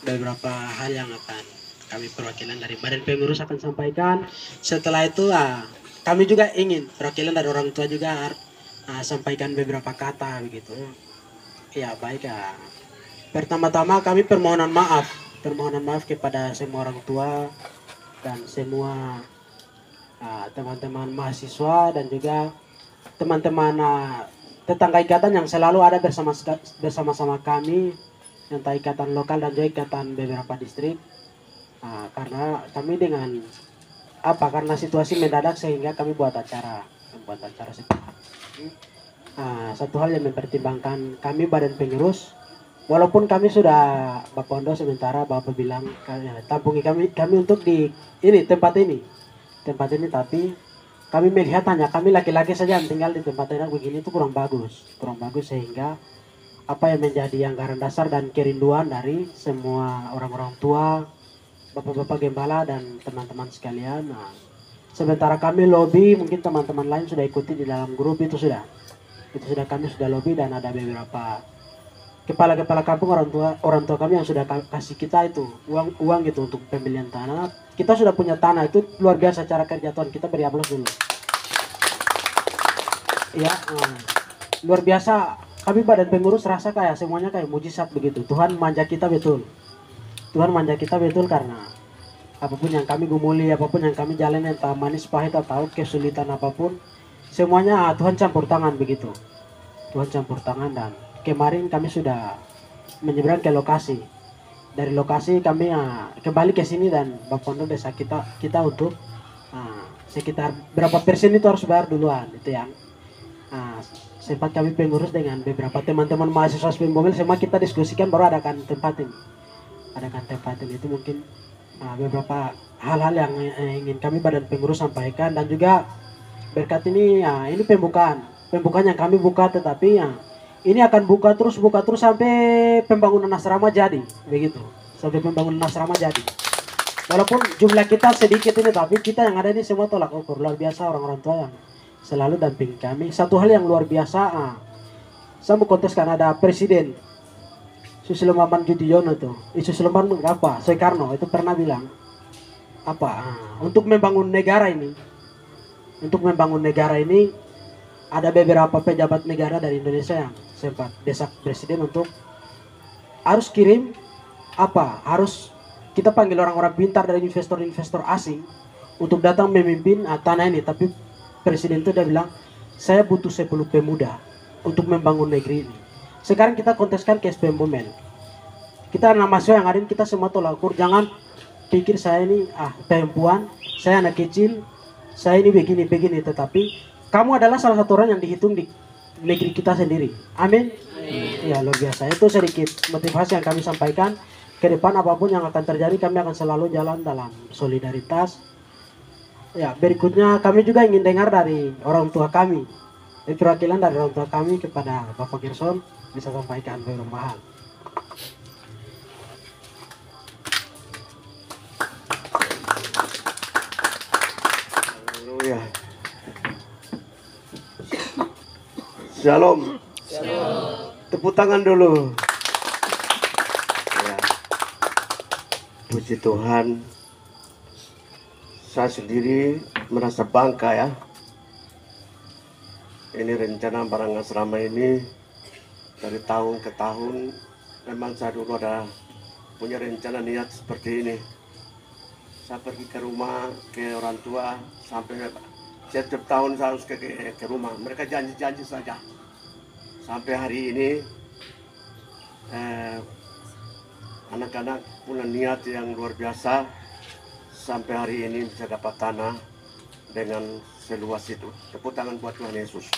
beberapa hal yang akan kami perwakilan dari Badan Pengurus akan sampaikan. Setelah itu kami juga ingin perwakilan dari orang tua juga sampaikan beberapa kata begitu. Ya baik ya. Pertama-tama kami permohonan maaf kepada semua orang tua dan semua teman-teman mahasiswa dan juga teman-teman tetangga ikatan yang selalu ada bersama-sama kami, entah ikatan lokal dan juga ikatan beberapa distrik. Karena kami karena situasi mendadak sehingga kami membuat acara seperti ini. Satu hal yang mempertimbangkan kami badan pengurus, walaupun kami sudah bakondo sementara bapak bilang tabungi kami untuk di tempat ini, tapi kami melihat hanya kami laki-laki saja yang tinggal di tempat enak begini itu kurang bagus sehingga apa yang menjadi anggaran dasar dan kerinduan dari semua orang-orang tua, bapak-bapak gembala dan teman-teman sekalian. Sementara kami lobby, mungkin teman-teman lain sudah ikuti di dalam grup itu sudah kami sudah lobby dan ada beberapa kepala-kepala kampung orang tua kami yang sudah kasih kita itu uang gitu untuk pembelian tanah. Kita sudah punya tanah, itu luar biasa cara kerja Tuhan, kita beri aplaus dulu ya. Luar biasa, kami badan pengurus rasa kayak semuanya kayak mujizat begitu. Tuhan manja kita betul, karena apapun yang kami gumuli, apapun yang kami jalani, entah manis pahit atau kesulitan apapun, semuanya Tuhan campur tangan begitu. Tuhan campur tangan. Dan kemarin kami sudah menyeberang ke lokasi. Dari lokasi kami kembali ke sini dan Bapak Pondo desa kita untuk sekitar berapa persen itu harus bayar duluan itu yang sempat kami pengurus dengan beberapa teman-teman mahasiswa SPM Bomel, semua kita diskusikan baru adakan tempat ini itu mungkin beberapa hal-hal yang ingin kami badan pengurus sampaikan. Dan juga berkat ini ini pembukaan yang kami buka, tetapi ini akan buka terus sampai pembangunan asrama jadi begitu, walaupun jumlah kita sedikit ini, tapi kita yang ada ini semua tolak ukur. Luar biasa orang-orang tua yang selalu dampingi kami. Satu hal yang luar biasa, saya mau konteskan, ada Presiden Susilo Bambang Yudhoyono tuh, Susilo Bambang Soekarno itu pernah bilang untuk membangun negara ini ada beberapa pejabat negara dari Indonesia yang sempat desak presiden untuk harus kita panggil orang-orang pintar dari investor asing untuk datang memimpin tanah ini. Tapi presiden itu udah bilang, saya butuh 10 pemuda untuk membangun negeri ini. Sekarang kita konteskan ke SPM Bomel, kita anak mahasiswa yang ada ini, kita semua tolak ukur. Jangan pikir saya ini perempuan, saya anak kecil, saya ini begini, tetapi kamu adalah salah satu orang yang dihitung di negeri kita sendiri. Amin. Ya, luar biasa. Itu sedikit motivasi yang kami sampaikan. Ke depan apapun yang akan terjadi, kami akan selalu jalan dalam solidaritas. Ya, berikutnya kami juga ingin dengar dari orang tua kami. Perwakilan dari orang tua kami kepada Bapak Gerson bisa sampaikan beberapa hal. Haleluya. Shalom. Tepuk tangan dulu. Ya. Puji Tuhan. Saya sendiri merasa bangga ya. Ini rencana barang asrama ini dari tahun ke tahun. Memang saya dulu ada punya rencana niat seperti ini. Saya pergi ke rumah, ke orang tua, sampai setiap tahun saya harus ke rumah. Mereka janji-janji saja. Sampai hari ini anak-anak punya niat yang luar biasa. Sampai hari ini bisa dapat tanah dengan seluas itu. Tepuk tangan buat Tuhan Yesus.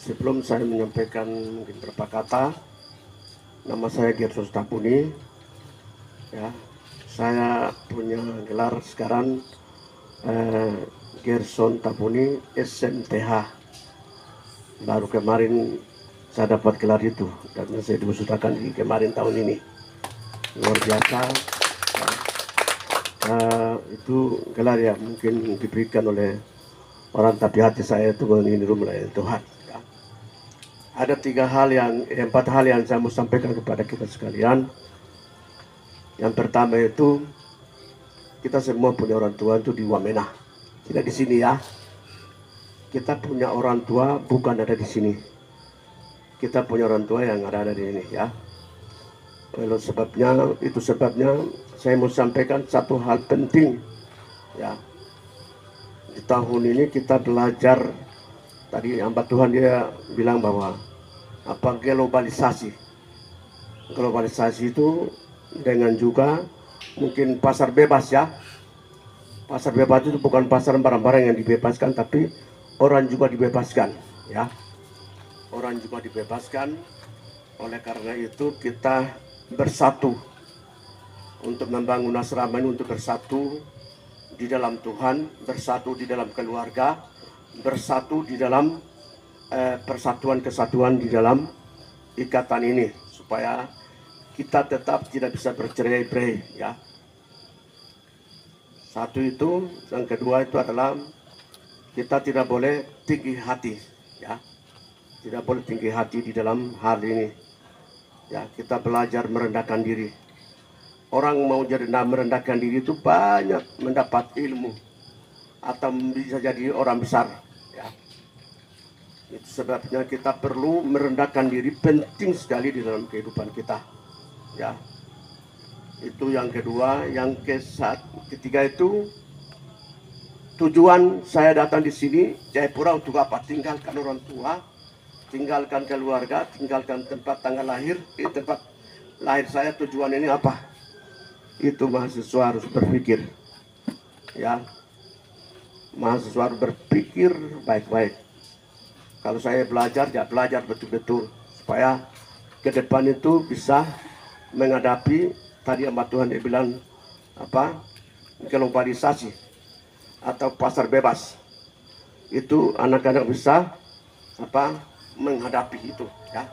Sebelum saya menyampaikan mungkin beberapa kata, nama saya Gerson Tapuni. Ya, saya punya gelar sekarang Gerson Tapuni SMTH. Baru kemarin saya dapat gelar itu dan saya diwisudakan di kemarin tahun ini. Luar biasa. Itu gelar ya mungkin diberikan oleh orang, tapi hati saya itu mengingin melayani Tuhan. Ya. ada empat hal yang saya mau sampaikan kepada kita sekalian. Yang pertama itu, kita semua punya orang tua itu di Wamena, tidak di sini ya. Kita punya orang tua bukan ada di sini. Kita punya orang tua yang ada di sini ya. Itu sebabnya saya mau sampaikan satu hal penting ya. Di tahun ini kita belajar, tadi hamba Tuhan dia bilang bahwa globalisasi. Globalisasi itu dengan juga mungkin pasar bebas ya. Pasar bebas itu bukan pasar barang-barang yang dibebaskan, tapi orang juga dibebaskan ya. Orang juga dibebaskan. Oleh karena itu kita bersatu untuk membangun asrama ini, untuk bersatu di dalam Tuhan, bersatu di dalam keluarga, bersatu di dalam persatuan kesatuan di dalam ikatan ini, supaya kita tetap tidak bisa bercerai-berai ya. Satu itu, yang kedua itu adalah kita tidak boleh tinggi hati ya. Tidak boleh tinggi hati di dalam hal ini ya. Kita belajar merendahkan diri. Orang mau jadi merendahkan diri itu banyak mendapat ilmu atau bisa jadi orang besar ya. Itu sebabnya kita perlu merendahkan diri, penting sekali di dalam kehidupan kita ya. Itu yang kedua. Yang ketiga itu, tujuan saya datang di sini Jayapura untuk apa? Tinggalkan orang tua, tinggalkan keluarga, tinggalkan tempat tanggal lahir. Di tempat lahir saya, tujuan ini apa? Itu mahasiswa harus berpikir ya. Mahasiswa harus berpikir baik-baik. Kalau saya belajar, ya belajar betul-betul supaya ke depan itu bisa menghadapi tadi yang Tuhan dia bilang globalisasi atau pasar bebas. Itu anak-anak bisa menghadapi itu ya.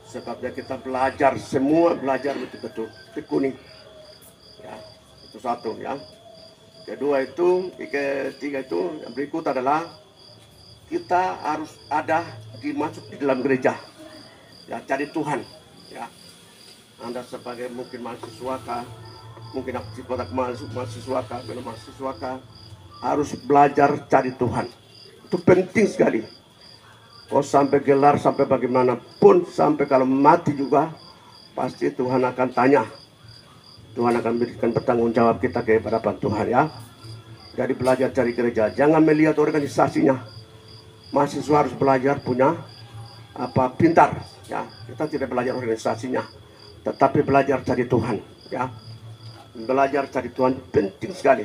Sebabnya kita belajar, semua belajar betul-betul tekuni ya. Itu satu ya. Ketiga itu yang berikut adalah kita harus masuk di dalam gereja ya, cari Tuhan ya. Anda sebagai mungkin mahasiswa mungkin mahasiswa belum mahasiswa harus belajar cari Tuhan. Itu penting sekali. Sampai gelar, sampai bagaimanapun, sampai kalau mati juga, pasti Tuhan akan tanya. Tuhan akan berikan bertanggung jawab kita ke hadapan Tuhan ya. Jadi belajar cari gereja, jangan melihat organisasinya. Mahasiswa harus belajar punya pintar ya. Kita tidak belajar organisasinya, tetapi belajar cari Tuhan ya. Belajar cari Tuhan penting sekali.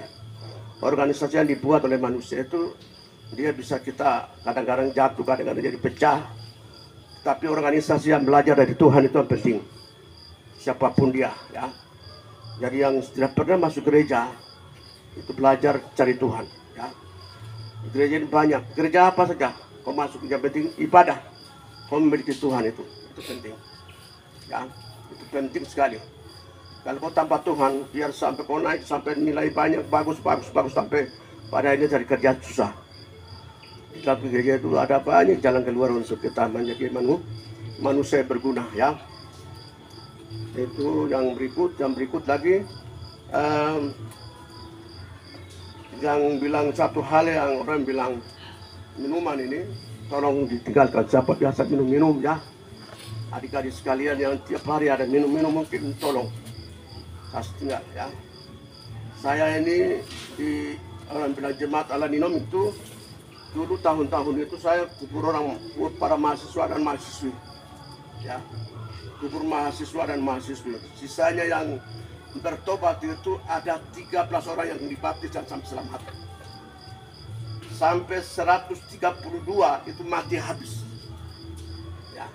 Organisasi yang dibuat oleh manusia itu dia bisa kita kadang-kadang jatuh, kadang-kadang jadi pecah. Tapi organisasi yang belajar dari Tuhan itu yang penting. Siapapun dia ya. Jadi yang tidak pernah masuk gereja itu belajar cari Tuhan ya. Gereja ini banyak. Gereja apa saja kau masuk, yang penting ibadah. Kau memiliki Tuhan itu penting ya. Itu penting sekali. Kalau kau tanpa Tuhan, biar sampai kau naik sampai nilai banyak, bagus sampai pada ini cari kerja susah. Di dalam gereja itu ada banyak jalan keluar untuk kita menjadi manusia berguna ya. Itu yang berikut lagi yang bilang satu hal yang orang bilang minuman ini tolong ditinggalkan. Siapa biasa minum ya, adik-adik sekalian yang tiap hari ada minum mungkin tolong kasih tinggal ya. Saya ini di orang bilang jemaat Ala Ninom itu dulu tahun-tahun itu saya kubur para mahasiswa dan mahasiswi ya. Kubur mahasiswa dan mahasiswi. Sisanya yang bertobat itu ada 13 orang yang dibaptis dan sampai selamat. Sampai 132 itu mati habis. Ya.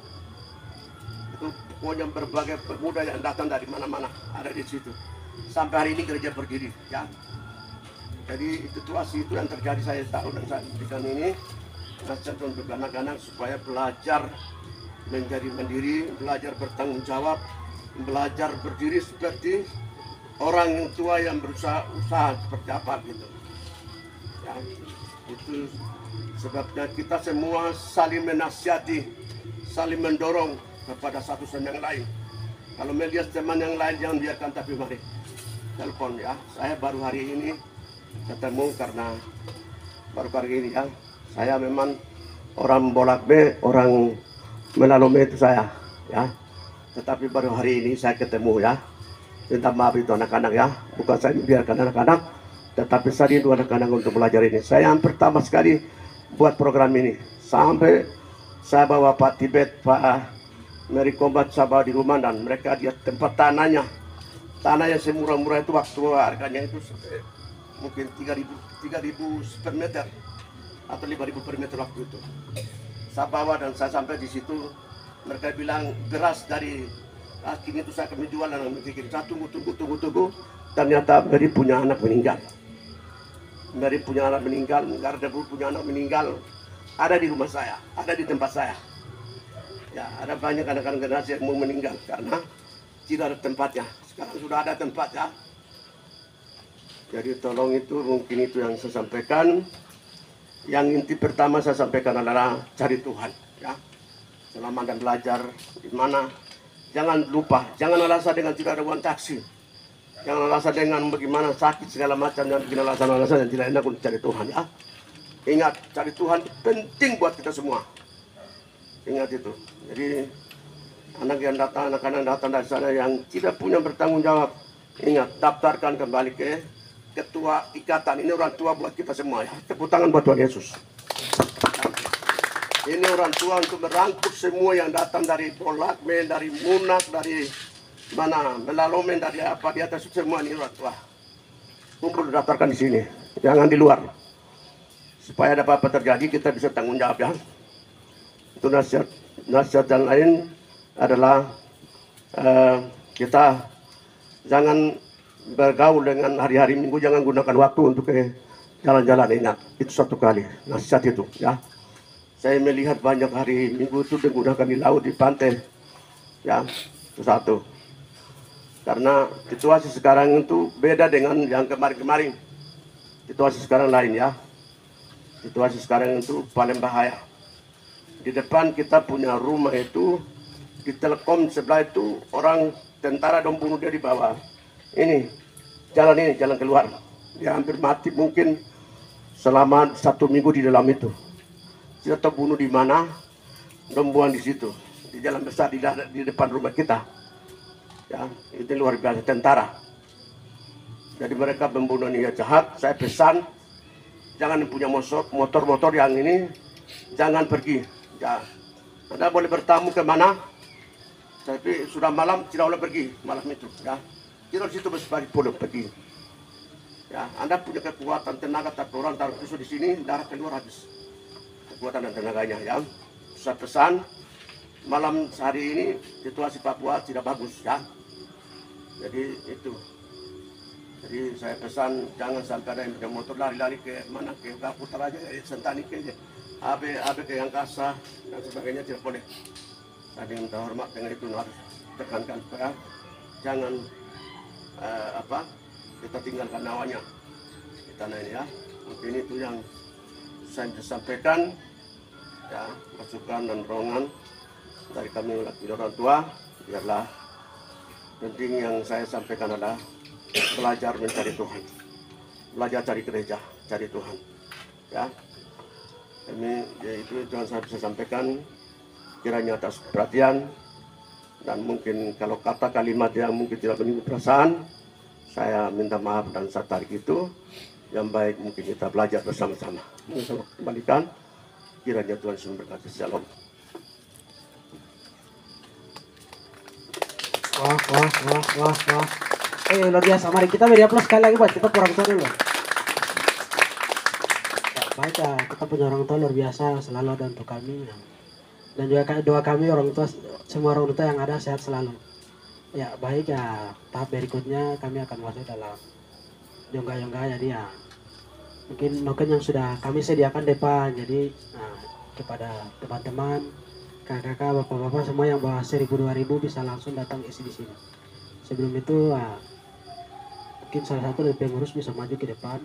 Itu pokoknya berbagai pemuda yang datang dari mana-mana ada di situ. Sampai hari ini gereja berdiri ya. Jadi situasi itu yang terjadi saya tahu, dan saya berikan ini nasihat untuk anak-anak supaya belajar menjadi mandiri, belajar bertanggung jawab, belajar berdiri seperti orang yang tua yang berusaha seperti apa gitu ya. Itu sebabnya kita semua saling menasihati, saling mendorong kepada satu sama yang lain. Kalau melihat teman yang lain jangan biarkan, tapi mari telepon ya. Saya baru hari ini ketemu karena baru hari ini ya. Saya memang orang Bolak B, orang Melalome itu saya ya. Tetapi baru hari ini saya ketemu ya. Minta maaf itu anak-anak ya. Bukan saya biarkan anak-anak, tetapi saya rindu anak-anak untuk belajar ini. Saya yang pertama sekali buat program ini. Sampai saya bawa Pak Tibet, Pak Mary Combat, saya bawa di rumah, dan mereka lihat tempat tanahnya. Tanah yang semurah-murah itu waktu harganya itu mungkin 3.000 per meter atau 5.000 per meter waktu itu. Saya bawa dan saya sampai di situ, mereka bilang beras dari kini itu saya akan menjual, dan mikir saya tunggu. Ternyata Mary punya anak meninggal. Mary punya anak meninggal, Gardebu punya anak meninggal, ada di rumah saya, ada di tempat saya. Ya, ada banyak anak-anak generasi yang mau meninggal karena tidak ada tempatnya. Sekarang sudah ada tempat ya. Jadi tolong, itu mungkin itu yang saya sampaikan. Yang inti pertama saya sampaikan adalah cari Tuhan ya. Selama dan belajar di mana, jangan lupa, jangan alasan dengan tidak ada uang taksi. Jangan alasan dengan bagaimana sakit segala macam, dan bikin alasan-alasan yang tidak enak untuk cari Tuhan ya. Ingat, cari Tuhan penting buat kita semua. Ingat itu. Jadi anak-anak datang dari sana yang tidak punya bertanggung jawab, ingat, daftarkan kembali ke ketua ikatan. Ini orang tua buat kita semua ya. Tepuk tangan buat Tuhan Yesus. Ini orang tua untuk merangkul semua yang datang dari Bolakme, dari Munak, dari mana, Melalome, dari apa di atas, semua ini orang tua. Kumpul daftarkan di sini, jangan di luar. Supaya ada apa-apa terjadi kita bisa tanggung jawab ya. Itu nasihat yang lain adalah kita jangan bergaul dengan hari-hari Minggu, jangan gunakan waktu untuk ke jalan-jalan. Ingat, itu satu kali nasihat itu ya. Saya melihat banyak hari Minggu itu digunakan di laut, di pantai ya. Itu satu. Karena situasi sekarang itu beda dengan yang kemarin-kemarin. Situasi sekarang lain ya. Situasi sekarang itu paling bahaya. Di depan kita punya rumah itu, di Telkom sebelah itu orang tentara dong bunuh dia di bawah. Ini jalan keluar. Dia hampir mati mungkin selama 1 minggu di dalam itu. Kita tahu bunuh di mana, dong buang di situ, di jalan besar di depan rumah kita. Ya, itu luar biasa tentara. Jadi mereka membunuh niat jahat. Saya pesan, jangan punya motor yang ini, jangan pergi. Ya, Anda boleh bertamu ke mana, tapi sudah malam tidak boleh pergi malam itu. Ya, kita di situ boleh pergi. Ya, Anda punya kekuatan tenaga, tapi orang taruh pisau di sini, darah keluar habis kekuatan dan tenaganya. Ya, saya pesan, malam hari ini situasi Papua tidak bagus ya. Jadi itu. Jadi saya pesan jangan sampai ada yang punya motor lari-lari ke mana, ke Putar aja, Sentani ke AB ke Angkasa dan sebagainya, tidak boleh. Saya minta hormat dengan itu, harus tekankan supaya jangan kita tinggalkan nyawanya di tanah ini ya. Mungkin itu yang saya bisa sampaikan ya, masukan dan dorongan dari kami orang tua. Biarlah penting yang saya sampaikan adalah belajar mencari Tuhan, belajar cari gereja, cari Tuhan ya. Ini yaitu yang saya bisa sampaikan, kiranya atas perhatian, dan mungkin kalau kata kalimat yang mungkin tidak menyinggung perasaan, saya minta maaf dan saya tarik itu. Yang baik mungkin kita belajar bersama-sama. Mungkin saya kembalikan, kiranya Tuhan Yesus memberkati. Shalom. Wah. Luar biasa. Mari kita beri aplaus sekali lagi buat kita orang tua dulu. Ya, baik ya, kita punya orang tua luar biasa, selalu ada untuk kami. Ya. Dan juga doa kami orang tua, semua orang tua yang ada sehat selalu. Ya baik ya, tahap berikutnya kami akan masuk dalam yongga-yongga. Jadi ya mungkin yang sudah kami sediakan depan. Jadi kepada teman-teman, kakak-kakak, bapak-bapak semua yang bawa 1.000-2.000 bisa langsung datang isi di sini. Sebelum itu mungkin salah satu dari pengurus bisa maju ke depan.